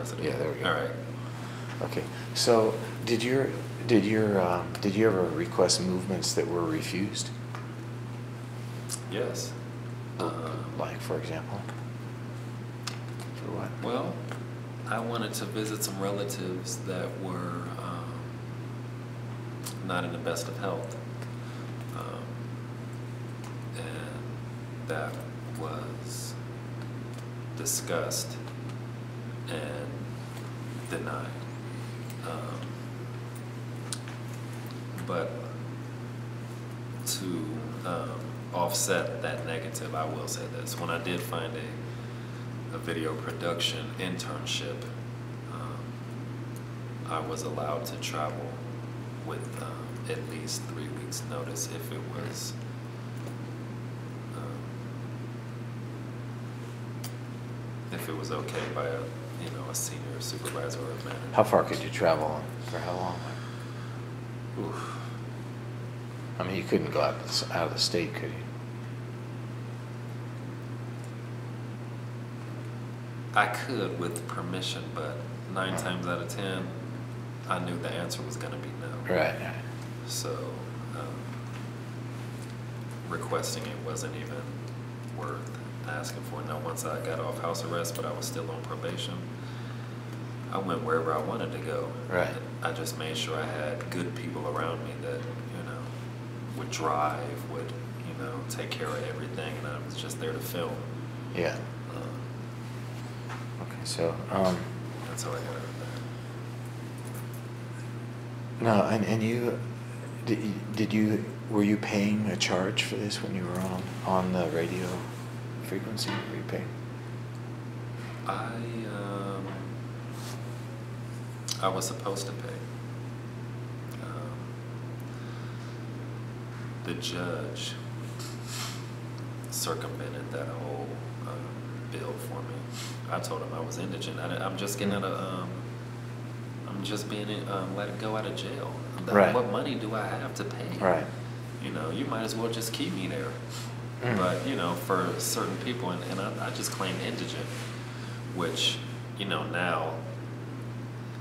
president. Yeah, there we go. All right. Okay. So did you ever request movements that were refused? Yes. Like, for example? For what? Well, I wanted to visit some relatives that were not in the best of health. And that was discussed and denied. But to offset that negative, I will say this. When I did find a video production internship, I was allowed to travel with at least 3 weeks notice if it was okay by a senior supervisor or a manager. How far could you travel and for how long? Oof. I mean, you couldn't go out of the state, could you? I could with permission, but 9 times out of 10, I knew the answer was going to be no. Right. So requesting it wasn't even worth asking for. Now, once I got off house arrest, but I was still on probation, I went wherever I wanted to go. Right. I just made sure I had good people around me that, would drive, would, take care of everything, and I was just there to film. Yeah. Okay, so that's how I got out of that. no, and you were you paying a charge for this when you were on the radio frequency? Were you paying? I was supposed to pay. The judge circumvented that whole bill for me. I told him I was indigent. I'm just getting out of, I'm just being let go out of jail. Right. What money do I have to pay? Right. You might as well just keep me there. But, for certain people, and I just claim indigent, which, now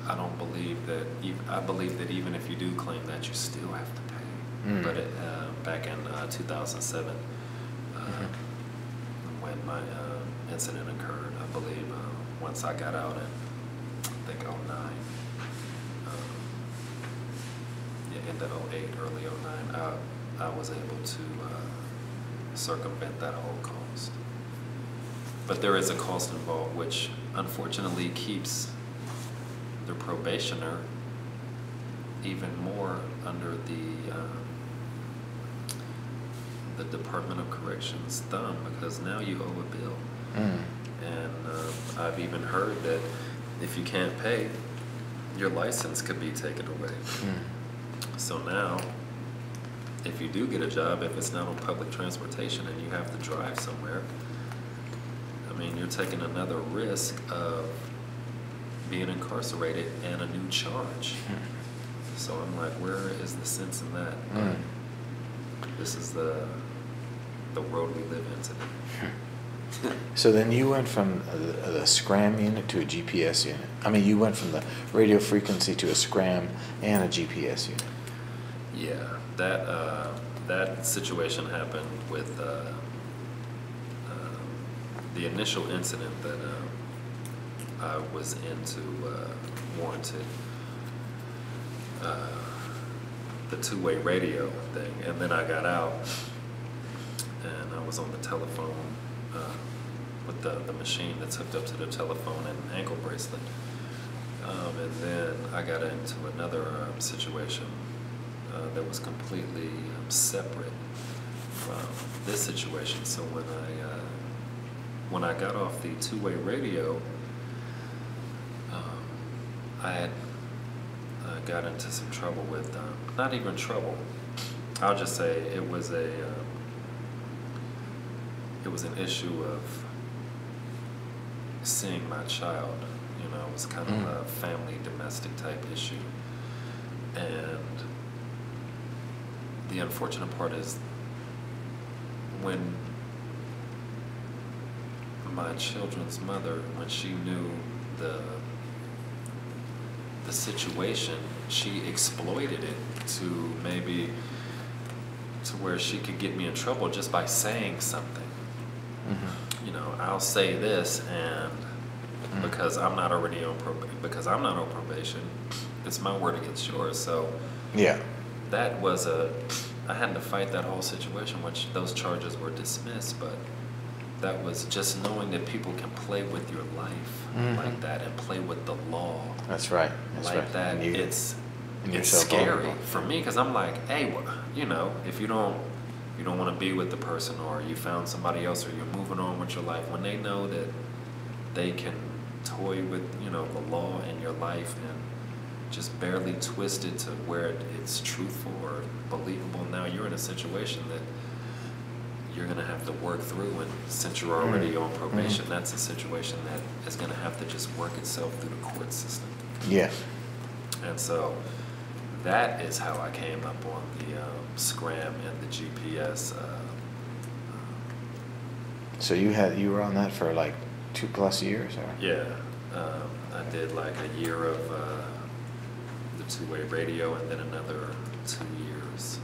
I don't believe that, I believe that even if you do claim that, you still have to pay. But back in 2007, when my incident occurred, I believe once I got out in, I think 09, end of 08, early 09, I was able to circumvent that whole cost. But there is a cost involved, which unfortunately keeps the probationer even more under the Department of Corrections' thumb, because now you owe a bill. And I've even heard that if you can't pay, your license could be taken away. So now, if you do get a job, if it's not on public transportation and you have to drive somewhere, I mean, you're taking another risk of being incarcerated and a new charge. So I'm like, where is the sense in that? This is the world we live in today. So then you went from the scram unit to a GPS unit. I mean, you went from the radio frequency to a scram and a GPS unit. Yeah, that situation happened with the initial incident that I was into warranted the two-way radio thing, and then I got out and I was on the telephone with the machine that's hooked up to the telephone and ankle bracelet, and then I got into another situation that was completely separate from this situation. So when I got off the two-way radio, I had got into some trouble with, not even trouble, I'll just say it was an issue of seeing my child. It was kind of a family domestic type issue. And the unfortunate part is when my children's mother, when she knew the the situation, she exploited it to maybe to where she could get me in trouble just by saying something. You know, I'll say this, and because I'm not already on probation, it's my word against yours. So Yeah. that was I had to fight that whole situation, which those charges were dismissed, but that was just knowing that people can play with your life like that and play with the law That's right. That's like right. that. And you- It's and you're it's so scary vulnerable. for me because I'm like, hey, you know, if you don't want to be with the person, or you found somebody else, or you're moving on with your life, when they know that they can toy with, you know, the law in your life and just barely twist it to where it's truthful or believable, now you're in a situation that you're going to have to work through, and since you're already on probation, that's a situation that is going to have to just work itself through the court system. Yeah. And so that is how I came up on the scram and the GPS. So you were on that for like 2+ years, or? Yeah, I did like a year of the two-way radio, and then another 2 years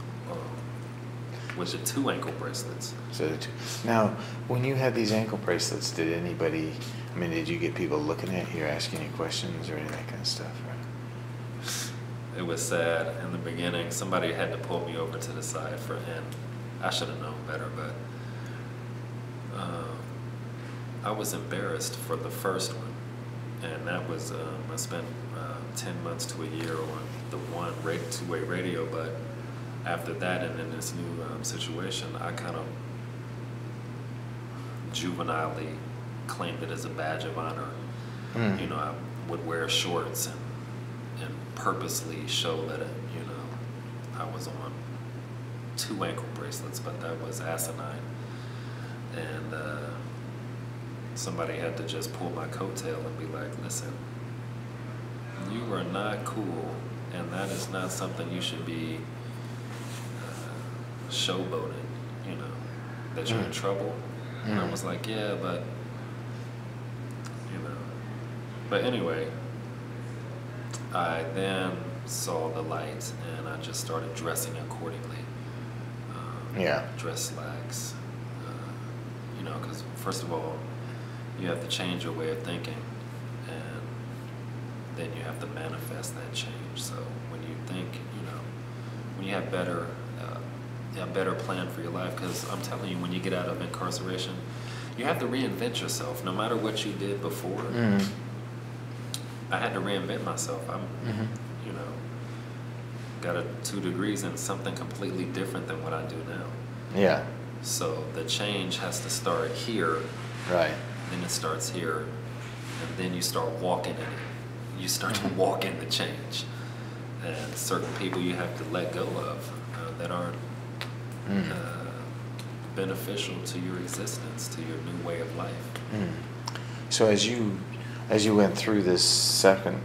with the 2 ankle bracelets. So now, when you had these ankle bracelets, did anybody? I mean, did you get people looking at you, asking you questions, or any of that kind of stuff? Right? It was sad in the beginning. Somebody had to pull me over to the side and I should have known better, but I was embarrassed for the first one, and that was I spent 10 months to a year on the two-way radio, but after that and in this new situation, I kind of juvenilely claimed it as a badge of honor. You know, I would wear shorts and purposely show that, you know, I was on 2 ankle bracelets, but that was asinine. And somebody had to just pull my coattail and be like, listen, you are not cool, and that is not something you should be showboating, you know, that you're in trouble. And I was like, yeah, but, you know. But anyway, I then saw the light, and I just started dressing accordingly. Dress slacks. You know, because first of all, you have to change your way of thinking, and then you have to manifest that change. So when you think, you know, when you have a better plan for your life, because I'm telling you, when you get out of incarceration, you have to reinvent yourself. No matter what you did before, I had to reinvent myself. I'm, you know, got 2 degrees in something completely different than what I do now. Yeah. So the change has to start here. Right. Then it starts here, and then you start walking in it. You start to walk in the change, and certain people you have to let go of that aren't beneficial to your existence, to your new way of life. So as you went through this second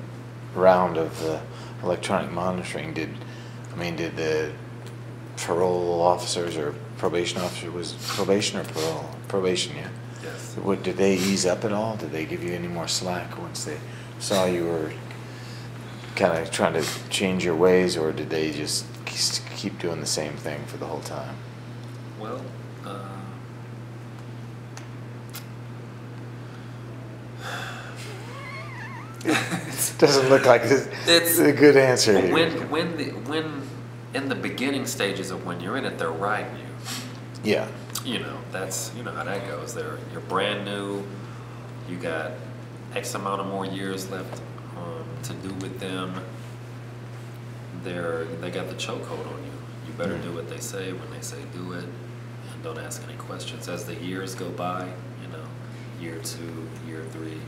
round of the electronic monitoring, did the parole officers or probation officer, was probation or parole? Probation, yeah. Yes. Did they ease up at all? Did they give you any more slack once they saw you were kind of trying to change your ways, or did they just keep doing the same thing for the whole time? Well, Doesn't look like it's a good answer here. when in the beginning stages of when you're in it, they're riding you. Yeah. You know, that's, you know how that goes. You're brand new. You got X amount of more years left to do with them. They got the chokehold on you. You better do what they say when they say do it, and don't ask any questions. As the years go by, you know, year 2, year 3,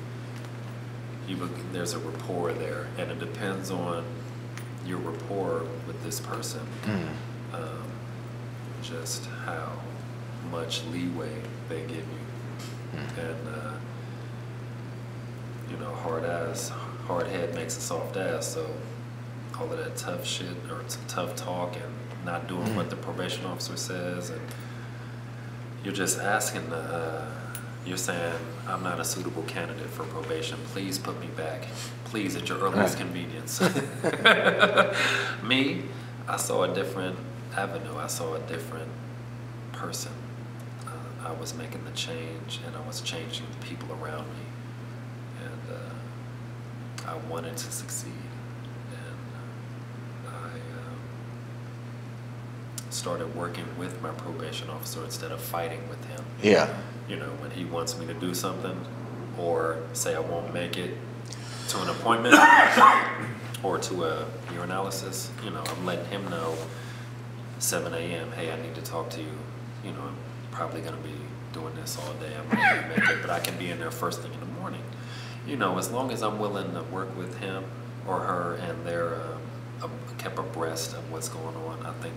there's a rapport there, and it depends on your rapport with this person, just how much leeway they give you. And you know, hard head makes a soft ass. So all of that tough shit or tough talk and not doing what the probation officer says, and you're just asking you're saying, I'm not a suitable candidate for probation. Please put me back. please, at your earliest convenience. Me, I saw a different avenue. I saw a different person. I was making the change, and I was changing the people around me. And I wanted to succeed. And I started working with my probation officer instead of fighting with him. Yeah. You know, when he wants me to do something, or say I won't make it to an appointment or to a urinalysis, you know, I'm letting him know 7 a.m., hey, I need to talk to you. You know, I'm probably going to be doing this all day. I'm not going to make it, but I can be in there first thing in the morning. You know, as long as I'm willing to work with him or her and they're kept abreast of what's going on, I think.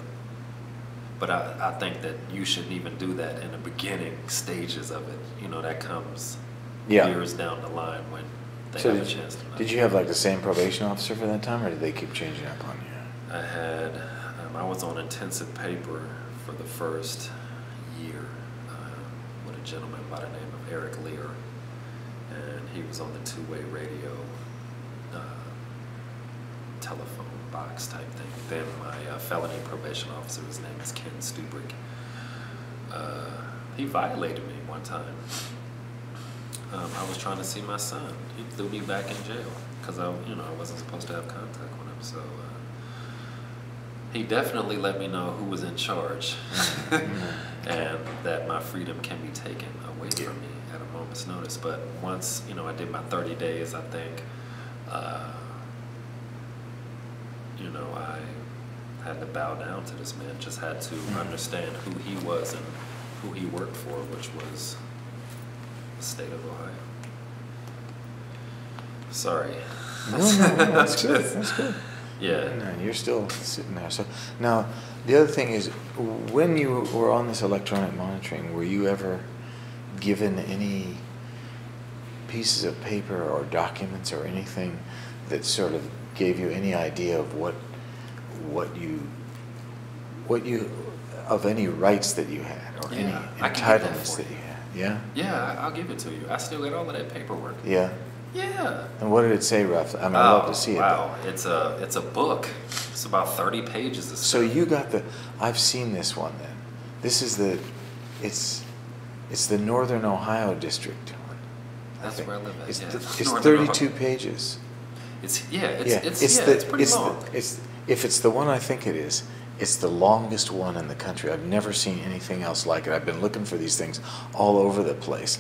But I think that you shouldn't even do that in the beginning stages of it. You know, that comes years down the line when they have a chance to know. Did you have like the same probation officer for that time, or did they keep changing up on you? I had, I was on intensive paper for the first year with a gentleman by the name of Eric Lear, and he was on the two-way radio telephone box type thing. Then my felony probation officer, his name is Ken Stubrick, he violated me one time. I was trying to see my son. He threw me back in jail because I wasn't supposed to have contact with him. So he definitely let me know who was in charge and that my freedom can be taken away from me at a moment's notice. But once I did my 30 days, I think I had to bow down to this man. Just had to understand who he was and who he worked for, which was the state of Ohio. Sorry. No, that's good. That's good. Yeah. No, you're still sitting there. So now, the other thing is, when you were on this electronic monitoring, were you ever given any pieces of paper or documents or anything that sort of gave you any idea of what you of any rights that you had or any entitlements that you had? Yeah? Yeah, I'll give it to you. I still got all of that paperwork. Yeah? Yeah. And what did it say roughly? I mean, I'd love to see it. Wow, it's a book. It's about 30 pages of stuff. So you got I've seen this one then. This is it's the Northern Ohio District one. That's where I live at. It's 32 Northern pages. It's pretty long. If it's the one I think it is, it's the longest one in the country. I've never seen anything else like it. I've been looking for these things all over the place.